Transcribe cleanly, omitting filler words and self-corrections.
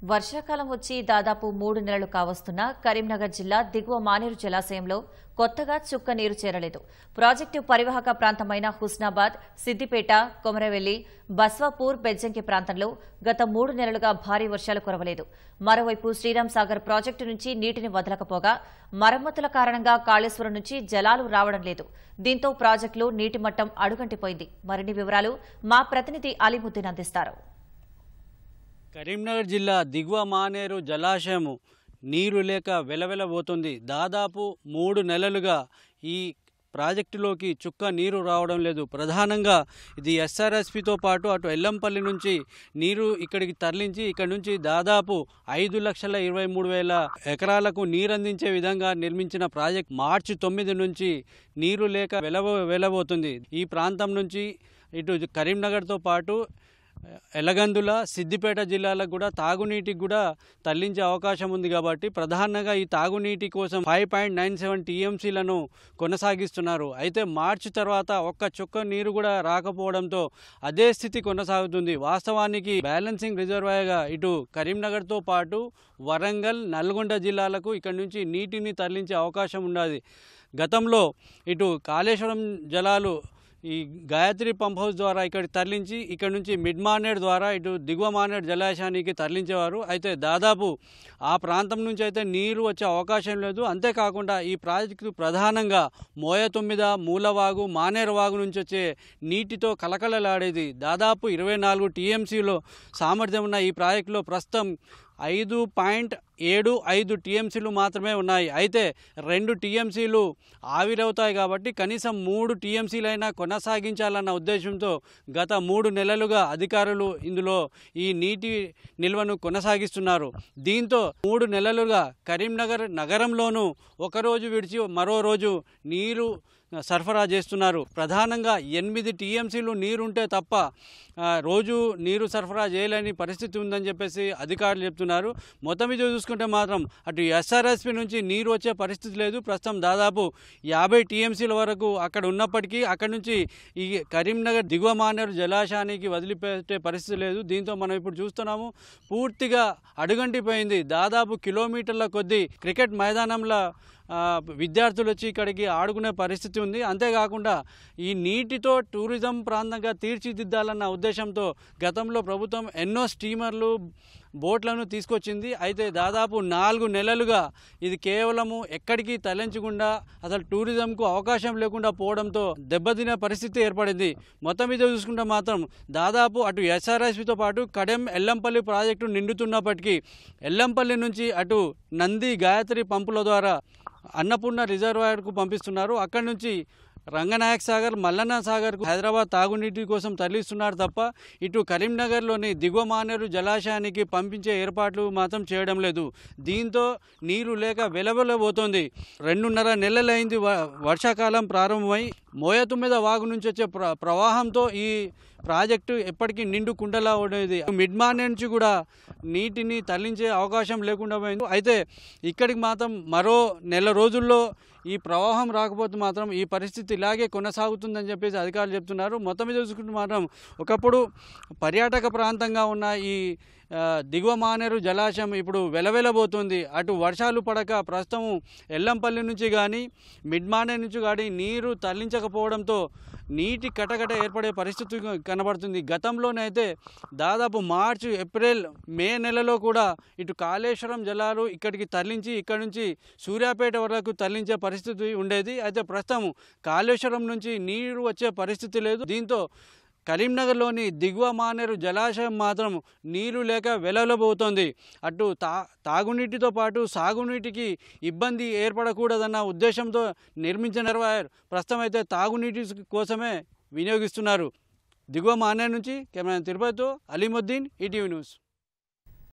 వర్షాకాలం వచ్చి దాదాపు 3 నెలలు కావస్తున్నా కరీంనగర్ జిల్లా దిగువ మానేరు జలాశయంలో కొత్తగా చుక్క నీరు చేరలేదు. ప్రాజెక్టు పరివాహక ప్రాంతమైన హుస్నాబాద్, సిద్దిపేట, కొమరవెల్లి, బస్వాపూర్, బెజ్జంకి ప్రాంతంలో గత 3 నెలలుగా భారీ వర్షాలు కురవలేదు. మరోవైపు శ్రీరామ్ సాగర్ ప్రాజెక్టు నుంచి నీటిని వదలకపోగా మరమ్మతుల కారణంగా కాళేశ్వరం నుంచి జలాలు రావడం లేదు. దీంతో ప్రాజెక్టులో నీటి మట్టం అడుగంటిపోయింది. మరిన్ని వివరాలు మా ప్రతినిధి అలీముద్దీన్ అందిస్తారు. కరీంనగర్ జిల్లా దిగువ మానేరు జలాశయము నీరు లేక వెలవెలబోతుంది. దాదాపు 3 నెలలుగా ఈ ప్రాజెక్టులోకి చుక్క నీరు రావడం లేదు. ప్రధానంగా ఇది ఎస్ఆర్ఎస్పితో పాటు అటు ఎల్లంపల్లి నుంచి నీరు ఇక్కడికి తరలించి ఇక్కడి నుంచి దాదాపు 5,23,000 ఎకరాలకు నీరందించే విధంగా నిర్మించిన ప్రాజెక్ట్ మార్చి 9 నుంచి నీరు లేక వెలబోతుంది. ఈ ప్రాంతం నుంచి ఇటు కరీంనగర్తో పాటు ఎలగందుల, సిద్దిపేట జిల్లాలకు కూడా తాగునీటికి కూడా తరలించే అవకాశం ఉంది. కాబట్టి ప్రధానంగా ఈ తాగునీటి కోసం 5.97 టీఎంసీలను కొనసాగిస్తున్నారు. అయితే మార్చి తర్వాత ఒక్క చుక్క నీరు కూడా రాకపోవడంతో అదే స్థితి కొనసాగుతుంది. వాస్తవానికి బ్యాలెన్సింగ్ రిజర్వాయర్గా ఇటు కరీంనగర్తో పాటు వరంగల్, నల్గొండ జిల్లాలకు ఇక్కడ నుంచి నీటిని తరలించే అవకాశం ఉన్నది. గతంలో ఇటు కాళేశ్వరం జలాలు ఈ గాయత్రి పంప్ హౌస్ ద్వారా ఇక్కడికి తరలించి ఇక్కడ నుంచి మిడ్ మానేడ్ ద్వారా ఇటు దిగువ మానేడ్ జలాశయానికి తరలించేవారు. అయితే దాదాపు ఆ ప్రాంతం నుంచి అయితే నీరు వచ్చే అవకాశం లేదు. అంతేకాకుండా ఈ ప్రాజెక్టు ప్రధానంగా మోయతొమ్మిద, మూలవాగు, మానేరు వాగు నుంచి వచ్చే నీటితో కలకలలాడేది. దాదాపు 24 టీఎంసీలో సామర్థ్యం ఉన్న ఈ ప్రాజెక్టులో ప్రస్తుతం 5.75 టీఎంసీలు మాత్రమే ఉన్నాయి. అయితే 2 టీఎంసీలు ఆవిరవుతాయి. కాబట్టి కనీసం 3 టీఎంసీలైనా కొనసాగించాలన్న ఉద్దేశంతో గత 3 నెలలుగా అధికారులు ఇందులో ఈ నీటి నిల్వను కొనసాగిస్తున్నారు. దీంతో 3 నెలలుగా కరీంనగర్ నగరంలోనూ ఒకరోజు విడిచి మరో రోజు నీరు సరఫరా చేస్తున్నారు. ప్రధానంగా 8 టీఎంసీలు నీరుంటే తప్ప రోజు నీరు సరఫరా చేయలేని పరిస్థితి ఉందని చెప్పేసి అధికారులు చెప్తున్నారు. మొత్తం మీద చూసుకుంటే మాత్రం అటు ఎస్ఆర్ఎస్పి నుంచి నీరు వచ్చే పరిస్థితి లేదు. ప్రస్తుతం దాదాపు 50 టీఎంసీల వరకు అక్కడ ఉన్నప్పటికీ అక్కడ నుంచి ఈ కరీంనగర్ దిగువ మానేరు జలాశయానికి వదిలిపెట్టే పరిస్థితి లేదు. దీంతో మనం ఇప్పుడు చూస్తున్నాము పూర్తిగా అడుగంటిపోయింది. దాదాపు కిలోమీటర్ల కొద్దీ క్రికెట్ మైదానంలో విద్యార్థులు వచ్చి ఇక్కడికి ఆడుకునే పరిస్థితి ఉంది. అంతేకాకుండా ఈ నీటితో టూరిజం ప్రాంతంగా తీర్చిదిద్దాలన్న ఉద్దేశంతో గతంలో ప్రభుత్వం ఎన్నో స్టీమర్లు, బోట్లను తీసుకొచ్చింది. అయితే దాదాపు 4 నెలలుగా ఇది కేవలము ఎక్కడికి తరలించకుండా అసలు టూరిజంకు అవకాశం లేకుండా పోవడంతో దెబ్బతినే పరిస్థితి ఏర్పడింది. మొత్తం మీద చూసుకుంటే మాత్రం దాదాపు అటు ఎస్ఆర్ఎస్పితో పాటు కడెం, ఎల్లంపల్లి ప్రాజెక్టు నిండుతున్నప్పటికీ ఎల్లంపల్లి నుంచి అటు నంది, గాయత్రి పంపుల ద్వారా అన్నపూర్ణ రిజర్వాయర్కు పంపిస్తున్నారు. అక్కడి నుంచి రంగనాయక్ సాగర్, మల్లన్న సాగర్కు హైదరాబాద్ తాగునీటి కోసం తరలిస్తున్నారు తప్ప ఇటు కరీంనగర్లోని దిగువ మానేరు జలాశయానికి పంపించే ఏర్పాట్లు మాత్రం చేయడం లేదు. దీంతో నీరు లేక వెలవెలబోతోంది. 2.5 నెలలైంది వర్షాకాలం ప్రారంభమై. మోయతొమ్మిద వాగు నుంచి వచ్చే ప్రవాహంతో ఈ ప్రాజెక్టు ఎప్పటికీ నిండు కుండలా ఉండేది. మిడ్ మానేర్ నుంచి కూడా నీటిని తరలించే అవకాశం లేకుండా పోయింది. అయితే ఇక్కడికి మాత్రం మరో నెల రోజుల్లో ఈ ప్రవాహం రాకపోతే మాత్రం ఈ పరిస్థితి ఇలాగే కొనసాగుతుందని చెప్పేసి అధికారులు చెప్తున్నారు. మొత్తం మీద చూసుకుంటే మాత్రం ఒకప్పుడు పర్యాటక ప్రాంతంగా ఉన్న ఈ దిగువ మానేరు జలాశయం ఇప్పుడు వెలవెలబోతుంది. అటు వర్షాలు పడక ప్రస్తుతం ఎల్లంపల్లి నుంచి కానీ మిడ్ మానేరు నుంచి కానీ నీరు తరలించకపోవడంతో నీటి కటకట ఏర్పడే పరిస్థితి కనబడుతుంది. గతంలోనైతే దాదాపు మార్చి, ఏప్రిల్, మే నెలలో కూడా ఇటు కాళేశ్వరం జలాలు ఇక్కడికి తరలించి ఇక్కడ నుంచి సూర్యాపేట వరకు తరలించే పరిస్థితి ఉండేది. అయితే ప్రస్తుతం కాళేశ్వరం నుంచి నీరు వచ్చే పరిస్థితి లేదు. దీంతో కరీంనగర్లోని దిగువ మానేరు జలాశయం మాత్రం నీరు లేక వెలవెలబోతోంది. అటు తాగునీటితో పాటు సాగునీటికి ఇబ్బంది ఏర్పడకూడదన్న ఉద్దేశంతో నిర్మించిన రిజర్వాయర్ ప్రస్తుతం అయితే తాగునీటి కోసమే వినియోగిస్తున్నారు. దిగువ మానేరు నుంచి కెమెరా తిరుపతితో అలీముద్దీన్, ఈటీవీ న్యూస్.